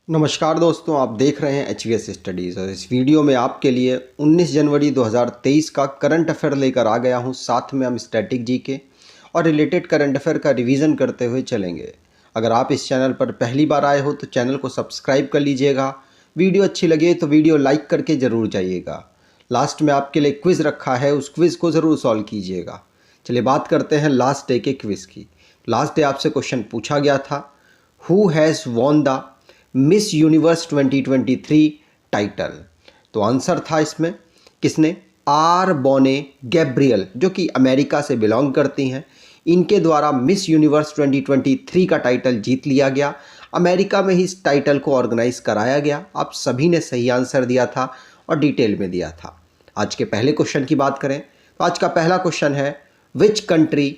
नमस्कार दोस्तों, आप देख रहे हैं एचवीएस स्टडीज़ और इस वीडियो में आपके लिए 19 जनवरी 2023 का करंट अफेयर लेकर आ गया हूं। साथ में हम स्टैटिक जीके और रिलेटेड करंट अफेयर का रिवीजन करते हुए चलेंगे। अगर आप इस चैनल पर पहली बार आए हो तो चैनल को सब्सक्राइब कर लीजिएगा। वीडियो अच्छी लगे तो वीडियो लाइक करके ज़रूर जाइएगा। लास्ट में आपके लिए क्विज़ रखा है, उस क्विज़ को ज़रूर सॉल्व कीजिएगा। चलिए बात करते हैं लास्ट डे के क्विज़ की। लास्ट डे आपसे क्वेश्चन पूछा गया था, who has won the miss universe 2023 title. तो आंसर था इसमें किसने, आर बोने गैब्रियल, जो कि अमेरिका से बिलोंग करती हैं। इनके द्वारा मिस यूनिवर्स 2023 का टाइटल जीत लिया गया। अमेरिका में ही इस टाइटल को ऑर्गेनाइज कराया गया। आप सभी ने सही आंसर दिया था और डिटेल में दिया था। आज के पहले क्वेश्चन की बात करें तो आज का पहला क्वेश्चन है, which country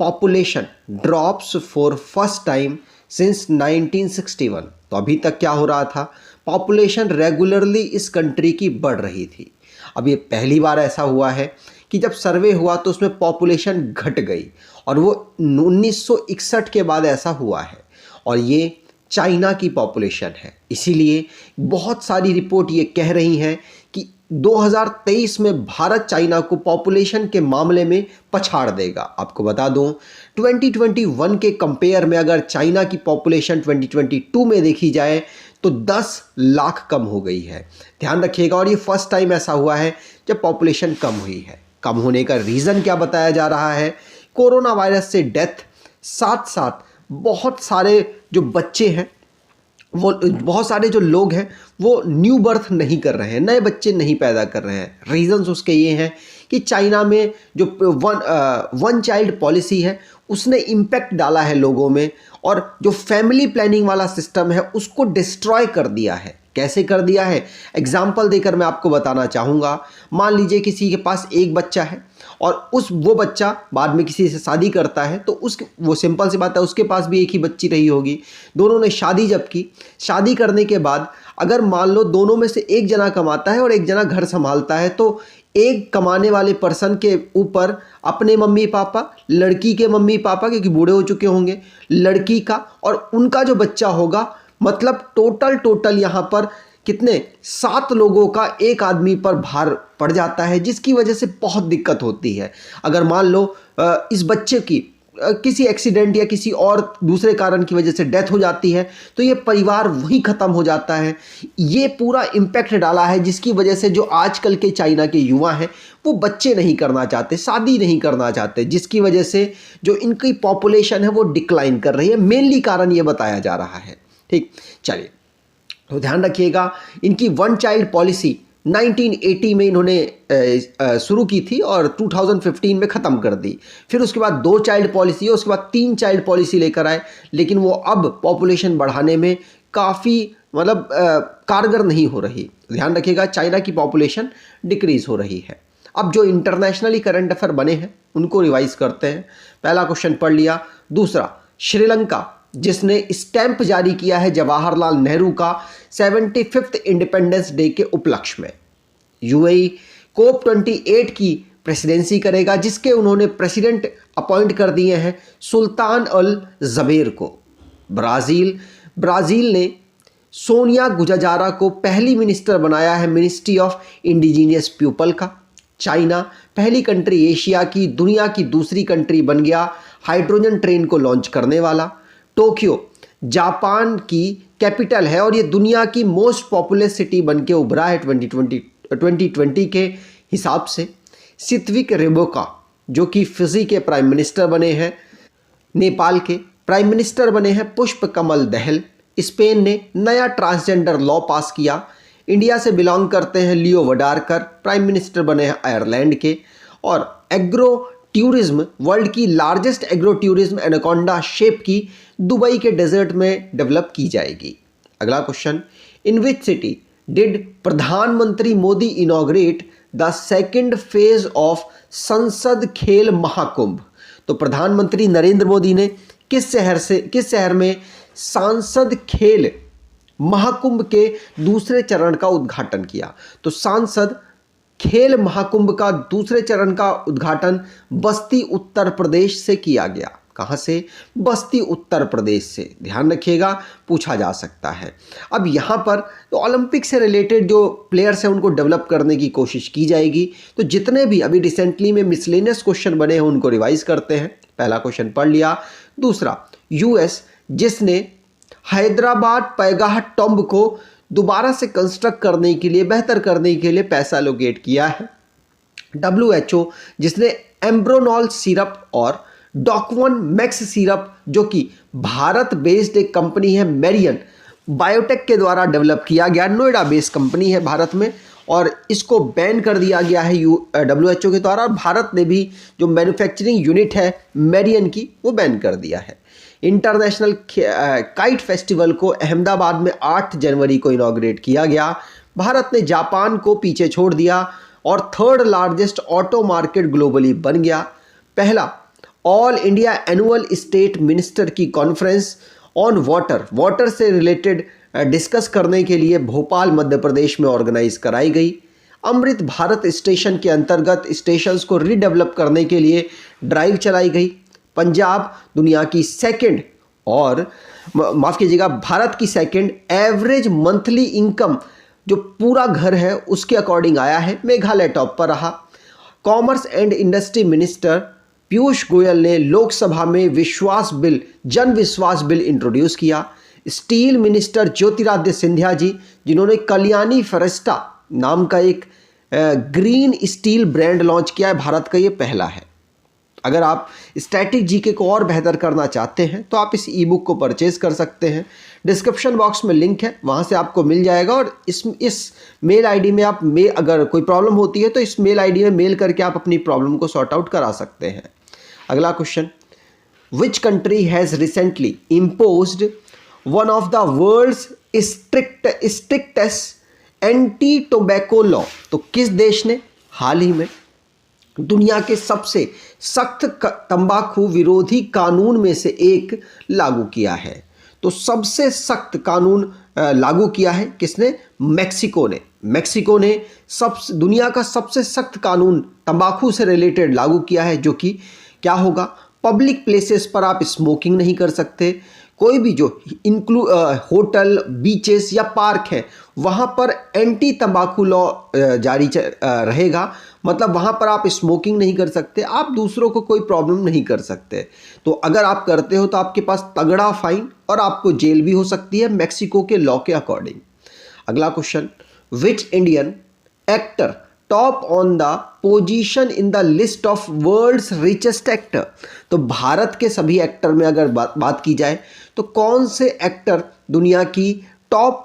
population drops for first time since 1961। तो अभी तक क्या हो रहा था, पॉपुलेशन रेगुलरली इस कंट्री की बढ़ रही थी। अब ये पहली बार ऐसा हुआ है कि जब सर्वे हुआ तो उसमें पॉपुलेशन घट गई और वो 1961 के बाद ऐसा हुआ है। और ये चाइना की पॉपुलेशन है, इसीलिए बहुत सारी रिपोर्ट ये कह रही हैं कि 2023 में भारत चाइना को पॉपुलेशन के मामले में पछाड़ देगा। आपको बता दूं, 2021 के कंपेयर में अगर चाइना की पॉपुलेशन 2022 में देखी जाए तो 10 लाख कम हो गई है। ध्यान रखिएगा, और ये फर्स्ट टाइम ऐसा हुआ है जब पॉपुलेशन कम हुई है। कम होने का रीज़न क्या बताया जा रहा है, कोरोना वायरस से डेथ, साथ साथ बहुत सारे जो बच्चे हैं, वो बहुत सारे जो लोग हैं वो न्यू बर्थ नहीं कर रहे हैं, नए बच्चे नहीं पैदा कर रहे हैं। रीजंस उसके ये हैं कि चाइना में जो वन चाइल्ड पॉलिसी है उसने इम्पैक्ट डाला है लोगों में, और जो फैमिली प्लानिंग वाला सिस्टम है उसको डिस्ट्रॉय कर दिया है। कैसे कर दिया है, एग्जाम्पल देकर मैं आपको बताना चाहूँगा। मान लीजिए किसी के पास एक बच्चा है और वो बच्चा बाद में किसी से शादी करता है, तो वो सिंपल सी बात है, उसके पास भी एक ही बच्ची रही होगी। दोनों ने शादी जब की, शादी करने के बाद अगर मान लो दोनों में से एक जना कमाता है और एक जना घर संभालता है, तो एक कमाने वाले पर्सन के ऊपर अपने मम्मी पापा, लड़की के मम्मी पापा क्योंकि बूढ़े हो चुके होंगे, लड़की का और उनका जो बच्चा होगा, मतलब टोटल यहाँ पर कितने 7 लोगों का एक आदमी पर भार पड़ जाता है, जिसकी वजह से बहुत दिक्कत होती है। अगर मान लो इस बच्चे की किसी एक्सीडेंट या किसी और दूसरे कारण की वजह से डेथ हो जाती है तो ये परिवार वहीं ख़त्म हो जाता है। ये पूरा इम्पैक्ट डाला है, जिसकी वजह से जो आजकल के चाइना के युवा हैं वो बच्चे नहीं करना चाहते, शादी नहीं करना चाहते, जिसकी वजह से जो इनकी पॉपुलेशन है वो डिक्लाइन कर रही है। मेनली कारण ये बताया जा रहा है। ठीक, चलिए तो ध्यान रखिएगा, इनकी वन चाइल्ड पॉलिसी 1980 में इन्होंने शुरू की थी और 2015 में ख़त्म कर दी। फिर उसके बाद 2 चाइल्ड पॉलिसी है, उसके बाद 3 चाइल्ड पॉलिसी लेकर आए, लेकिन वो अब पॉपुलेशन बढ़ाने में काफ़ी कारगर नहीं हो रही। ध्यान रखिएगा, चाइना की पॉपुलेशन डिक्रीज़ हो रही है। अब जो इंटरनेशनली करंट अफेयर बने हैं उनको रिवाइज करते हैं। पहला क्वेश्चन पढ़ लिया। दूसरा, श्रीलंका जिसने स्टैंप जारी किया है जवाहरलाल नेहरू का 75th इंडिपेंडेंस डे के उपलक्ष्य में। यूएई COP28 की प्रेसिडेंसी करेगा, जिसके उन्होंने प्रेसिडेंट अपॉइंट कर दिए हैं सुल्तान अल जबेर को। ब्राज़ील ने सोनिया गुजाजारा को पहली मिनिस्टर बनाया है मिनिस्ट्री ऑफ इंडिजीनियस पीपल का। चाइना पहली कंट्री एशिया की, दुनिया की दूसरी कंट्री बन गया हाइड्रोजन ट्रेन को लॉन्च करने वाला। टोक्यो जापान की कैपिटल है और ये दुनिया की मोस्ट पॉपुलस सिटी बन के उभरा है 2020 के हिसाब से। सित्विक रेबोका जो कि फिजी के प्राइम मिनिस्टर बने हैं। नेपाल के प्राइम मिनिस्टर बने हैं पुष्प कमल दहल। स्पेन ने नया ट्रांसजेंडर लॉ पास किया। इंडिया से बिलोंग करते हैं लियो वडारकर, प्राइम मिनिस्टर बने हैं आयरलैंड के। और एग्रो टूरिज्म, वर्ल्ड की largest agro tourism anaconda shape की दुबई के डेजर्ट में डेवलप की जाएगी। अगला question, in which city did प्रधानमंत्री Modi inaugurate the second phase of Sansad Khel Mahakumbh. तो प्रधानमंत्री नरेंद्र मोदी ने किस शहर में सांसद खेल महाकुंभ के दूसरे चरण का उद्घाटन किया। तो सांसद खेल महाकुंभ का दूसरे चरण का उद्घाटन बस्ती उत्तर प्रदेश से किया गया। कहाँ से? बस्ती उत्तर प्रदेश से। ध्यान रखिएगा, पूछा जा सकता है। अब यहाँ पर तो ओलंपिक से रिलेटेड जो प्लेयर्स हैं उनको डेवलप करने की कोशिश की जाएगी। तो जितने भी अभी रिसेंटली में मिसलेनियस क्वेश्चन बने हैं उनको रिवाइज करते हैं। पहला क्वेश्चन पढ़ लिया। दूसरा, यूएस जिसने हैदराबाद पैगाह टॉम्ब को दोबारा से कंस्ट्रक्ट करने के लिए, बेहतर करने के लिए पैसा एलोकेट किया है। WHO जिसने एम्ब्रोनॉल सिरप और डॉकवन मैक्स सिरप, जो कि भारत बेस्ड एक कंपनी है मेरियन बायोटेक के द्वारा डेवलप किया गया, नोएडा बेस्ड कंपनी है भारत में, और इसको बैन कर दिया गया है WHO के द्वारा। और भारत ने भी जो मैन्युफैक्चरिंग यूनिट है मेरियन की वो बैन कर दिया है। इंटरनेशनल काइट फेस्टिवल को अहमदाबाद में 8 जनवरी को इनॉग्रेट किया गया। भारत ने जापान को पीछे छोड़ दिया और third largest auto market globally बन गया। पहला all India annual state minister की कॉन्फ्रेंस ऑन वाटर से रिलेटेड डिस्कस करने के लिए भोपाल मध्य प्रदेश में ऑर्गेनाइज कराई गई। अमृत भारत स्टेशन के अंतर्गत स्टेशंस को रीडेवलप करने के लिए ड्राइव चलाई गई। पंजाब दुनिया की सेकंड, और माफ़ कीजिएगा, भारत की सेकंड एवरेज मंथली इनकम जो पूरा घर है उसके अकॉर्डिंग आया है। मेघालय टॉप पर रहा। Commerce and industry minister Piyush Goyal ने लोकसभा में जन विश्वास बिल इंट्रोड्यूस किया। स्टील मिनिस्टर ज्योतिरादित्य सिंधिया जी, जिन्होंने कल्याणी फेरेस्टा नाम का एक ग्रीन स्टील ब्रांड लॉन्च किया है, भारत का ये पहला है। अगर आप स्टैटिक जीके को और बेहतर करना चाहते हैं तो आप इस ई बुक को परचेज कर सकते हैं। डिस्क्रिप्शन बॉक्स में लिंक है, वहाँ से आपको मिल जाएगा। और इस मेल आईडी में आप अगर कोई प्रॉब्लम होती है तो इस मेल आईडी में मेल करके आप अपनी प्रॉब्लम को सॉर्ट आउट करा सकते हैं। अगला question, which country has recently imposed one of the world's strictest anti tobacco law? तो किस देश ने हाल ही में दुनिया के सबसे सख्त तंबाकू विरोधी कानून में से एक लागू किया है? तो सबसे सख्त कानून लागू किया है किसने? मेक्सिको ने। मेक्सिको ने दुनिया का सबसे सख्त कानून तंबाकू से रिलेटेड लागू किया है, जो कि क्या होगा? पब्लिक प्लेसेस पर आप स्मोकिंग नहीं कर सकते। कोई भी जो होटल, बीचेस या पार्क है वहाँ पर एंटी तंबाकू लॉ जारी रहेगा। मतलब वहाँ पर आप स्मोकिंग नहीं कर सकते, आप दूसरों को कोई प्रॉब्लम नहीं कर सकते। तो अगर आप करते हो तो आपके पास तगड़ा फाइन और आपको जेल भी हो सकती है मेक्सिको के लॉ के अकॉर्डिंग। अगला question, which Indian actor top on the position in the list of world's richest actor? तो भारत के सभी एक्टर में अगर बात की जाए तो कौन से एक्टर दुनिया की टॉप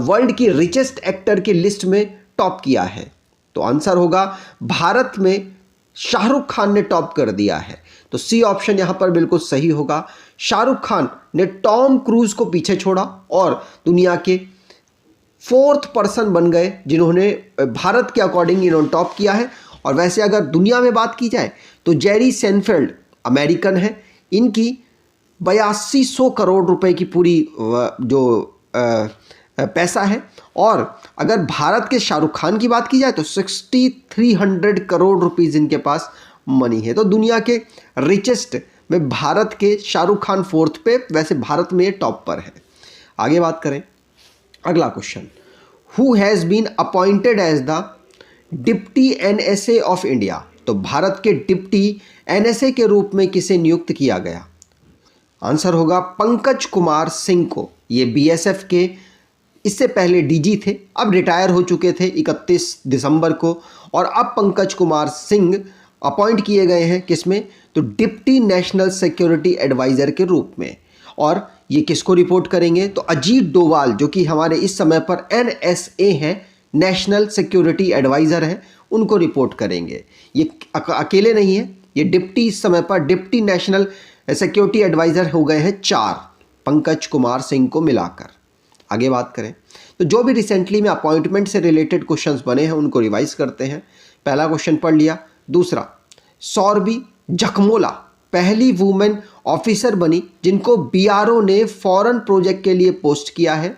वर्ल्ड की रिचेस्ट एक्टर की लिस्ट में टॉप किया है? तो आंसर होगा भारत में शाहरुख खान ने टॉप कर दिया है। तो सी ऑप्शन यहां पर बिल्कुल सही होगा। शाहरुख खान ने टॉम क्रूज को पीछे छोड़ा और दुनिया के 4th पर्सन बन गए जिन्होंने भारत के अकॉर्डिंग इन्होंने टॉप किया है। और वैसे अगर दुनिया में बात की जाए तो जेरी सेनफेल्ड अमेरिकन है, इनकी 8200 करोड़ रुपए की पूरी जो पैसा है। और अगर भारत के शाहरुख खान की बात की जाए तो 6300 करोड़ रुपीज़ इनके पास मनी है। तो दुनिया के रिचेस्ट में भारत के शाहरुख खान 4th पे, वैसे भारत में टॉप पर है। आगे बात करें, अगला question, who has been appointed as the deputy NSA of India? तो भारत के डिप्टी NSA के रूप में किसे नियुक्त किया गया? आंसर होगा पंकज कुमार सिंह को। ये BSF के इससे पहले DG थे, अब रिटायर हो चुके थे 31 दिसंबर को। और अब पंकज कुमार सिंह अपॉइंट किए गए हैं किसमें? तो डिप्टी नेशनल सिक्योरिटी एडवाइज़र के रूप में। और ये किसको रिपोर्ट करेंगे? तो अजीत डोवाल, जो कि हमारे इस समय पर NSA हैं, नेशनल सिक्योरिटी एडवाइज़र हैं, उनको रिपोर्ट करेंगे। ये अकेले नहीं है, ये डिप्टी इस समय पर डिप्टी नेशनल सिक्योरिटी एडवाइज़र हो गए हैं 4, पंकज कुमार सिंह को मिलाकर। आगे बात करें तो जो भी रिसेंटली में अपॉइंटमेंट से रिलेटेड क्वेश्चंस बने हैं उनको रिवाइज करते हैं। पहला क्वेश्चन पढ़ लिया। दूसरा, सौरभी जखमोला पहली वुमेन ऑफिसर बनी जिनको BRO ने फॉरेन प्रोजेक्ट के लिए पोस्ट किया है।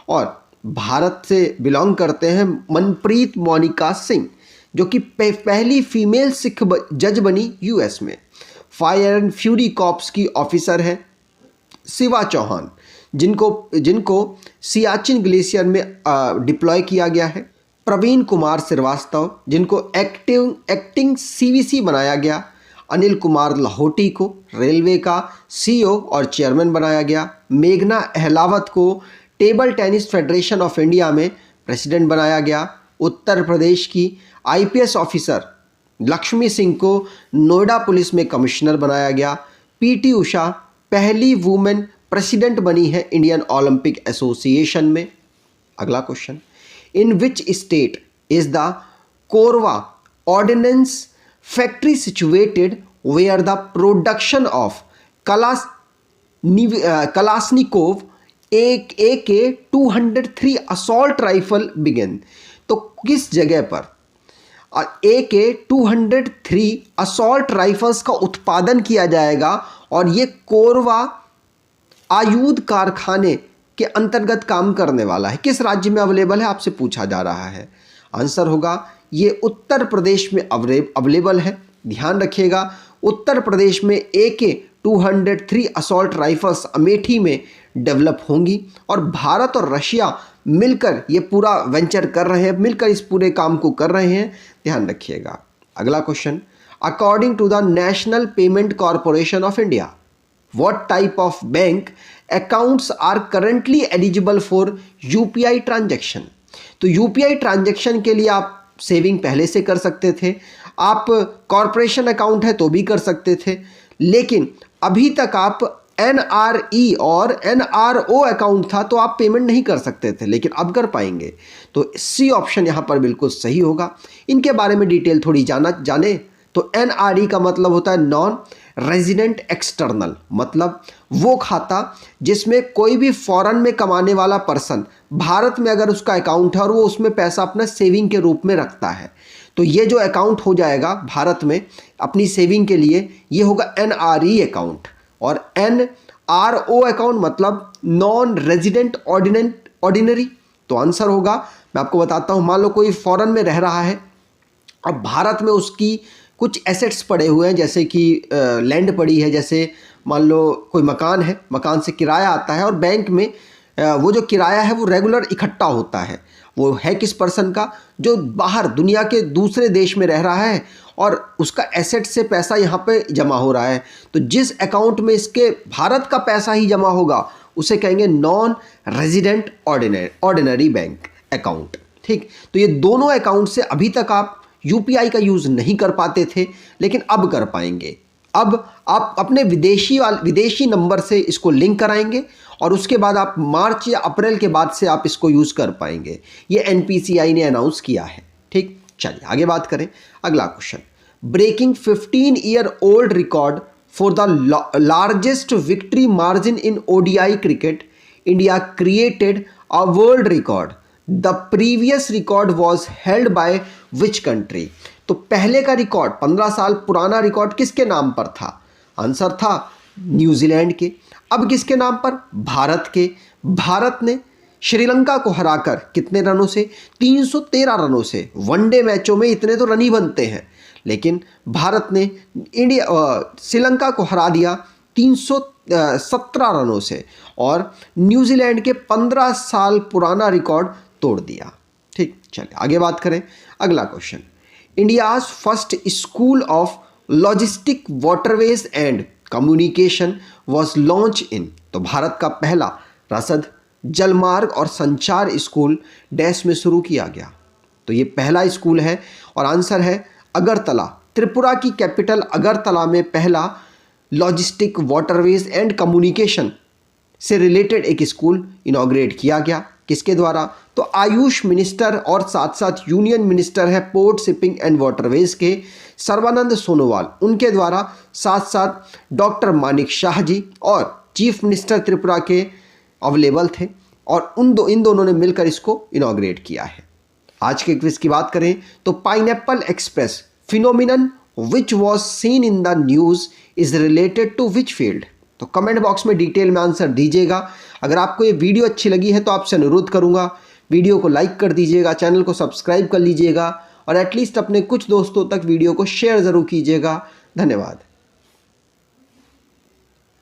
और भारत से बिलोंग करते हैं मनप्रीत मोनिका सिंह, जो कि पहली फीमेल सिख जज बनी US में। फायर एंड फ्यूरी कॉर्प्स की ऑफिसर है। शिवा चौहान, जिनको सियाचिन ग्लेशियर में डिप्लॉय किया गया है। प्रवीण कुमार श्रीवास्तव, जिनको एक्टिंग सीवीसी बनाया गया। अनिल कुमार लाहौटी को रेलवे का सीईओ और चेयरमैन बनाया गया। मेघना अहलावत को table tennis federation of India में प्रेसिडेंट बनाया गया। उत्तर प्रदेश की आईपीएस ऑफिसर लक्ष्मी सिंह को नोएडा पुलिस में कमिश्नर बनाया गया। पीटी उषा पहली वुमेन प्रेसिडेंट बनी है इंडियन ओलंपिक एसोसिएशन में। अगला question, in which state is the Korwa ordnance factory situated where the production of Kalashnikov AK-203 assault rifle begin. तो किस जगह पर AK-203 असॉल्ट राइफल्स का उत्पादन किया जाएगा और ये कोरवा आयुध कारखाने के अंतर्गत काम करने वाला है? किस राज्य में अवेलेबल है आपसे पूछा जा रहा है। आंसर होगा ये उत्तर प्रदेश में अवेलेबल है। ध्यान रखिएगा, उत्तर प्रदेश में AK-203 असॉल्ट राइफल्स अमेठी में डेवलप होंगी और भारत और रशिया मिलकर ये पूरा वेंचर कर रहे हैं, मिलकर इस पूरे काम को कर रहे हैं। ध्यान रखिएगा। अगला question, according to the National Payment Corporation of India what type of bank accounts are currently eligible for UPI transaction. तो यूपीआई ट्रांजैक्शन के लिए आप सेविंग पहले से कर सकते थे, आप कॉरपोरेशन अकाउंट है तो भी कर सकते थे, लेकिन अभी तक आप NRE और NRO अकाउंट था तो आप पेमेंट नहीं कर सकते थे, लेकिन अब कर पाएंगे। तो सी ऑप्शन यहाँ पर बिल्कुल सही होगा। इनके बारे में डिटेल थोड़ी जाने तो NRE का मतलब होता है नॉन रेजिडेंट एक्सटर्नल, मतलब वो खाता जिसमें कोई भी फॉरेन में कमाने वाला पर्सन भारत में अगर उसका अकाउंट है और वो उसमें पैसा अपना सेविंग के रूप में रखता है, तो ये जो अकाउंट हो जाएगा भारत में अपनी सेविंग के लिए, ये होगा NRE अकाउंट। और NRO अकाउंट मतलब नॉन रेजिडेंट ऑर्डिनरी। तो आंसर होगा, मैं आपको बताता हूँ, मान लो कोई फॉरेन में रह रहा है, अब भारत में उसकी कुछ एसेट्स पड़े हुए हैं, जैसे कि लैंड पड़ी है, जैसे मान लो कोई मकान है, मकान से किराया आता है और बैंक में वो जो किराया है वो रेगुलर इकट्ठा होता है। वो है किस पर्सन का, जो बाहर दुनिया के दूसरे देश में रह रहा है और उसका एसेट से पैसा यहाँ पे जमा हो रहा है। तो जिस अकाउंट में इसके भारत का पैसा ही जमा होगा उसे कहेंगे non resident ordinary bank account. ठीक, तो ये दोनों अकाउंट से अभी तक आप यूपीआई का यूज़ नहीं कर पाते थे, लेकिन अब कर पाएंगे। अब आप अपने विदेशी नंबर से इसको लिंक कराएंगे और उसके बाद आप मार्च या अप्रैल के बाद से आप इसको यूज़ कर पाएंगे। ये NPCI ने अनाउंस किया है। ठीक, चलिए आगे बात करें। अगला question, breaking 15-year old record for the largest victory margin in ODI cricket, India created a world record. The previous record was held by which country. तो पहले का रिकॉर्ड 15 साल पुराना रिकॉर्ड किसके नाम पर था? आंसर था न्यूजीलैंड के। अब किसके नाम पर? भारत के। भारत ने श्रीलंका को हराकर कितने रनों से? 313 रनों से। वनडे मैचों में इतने तो रन ही बनते हैं, लेकिन भारत ने श्रीलंका को हरा दिया 317 रनों से और न्यूजीलैंड के 15 साल पुराना रिकॉर्ड तोड़ दिया। ठीक, चलिए आगे बात करें। अगला question, India's first school of logistic waterways and communication was launch in. तो भारत का पहला रसद, जलमार्ग और संचार स्कूल डैश में शुरू किया गया। तो ये पहला स्कूल है और आंसर है अगरतला। त्रिपुरा की कैपिटल अगरतला में पहला लॉजिस्टिक वाटरवेज एंड कम्युनिकेशन से रिलेटेड एक स्कूल इनॉग्रेट किया गया। किसके द्वारा? तो आयुष मिनिस्टर और साथ साथ यूनियन मिनिस्टर है पोर्ट शिपिंग एंड वाटरवेज के सर्बानंद सोनोवाल, उनके द्वारा, साथ साथ डॉक्टर मानिक शाह जी और चीफ मिनिस्टर त्रिपुरा के अवेलेबल थे और इन दोनों ने मिलकर इसको इनॉग्रेट किया है। आज के क्विज की बात करें तो pineapple express phenomenon which was seen in the news is related to which field. तो कमेंट बॉक्स में डिटेल में आंसर दीजिएगा। अगर आपको ये वीडियो अच्छी लगी है तो आपसे अनुरोध करूंगा वीडियो को लाइक कर दीजिएगा, चैनल को सब्सक्राइब कर लीजिएगा और एटलीस्ट अपने कुछ दोस्तों तक वीडियो को शेयर ज़रूर कीजिएगा। धन्यवाद।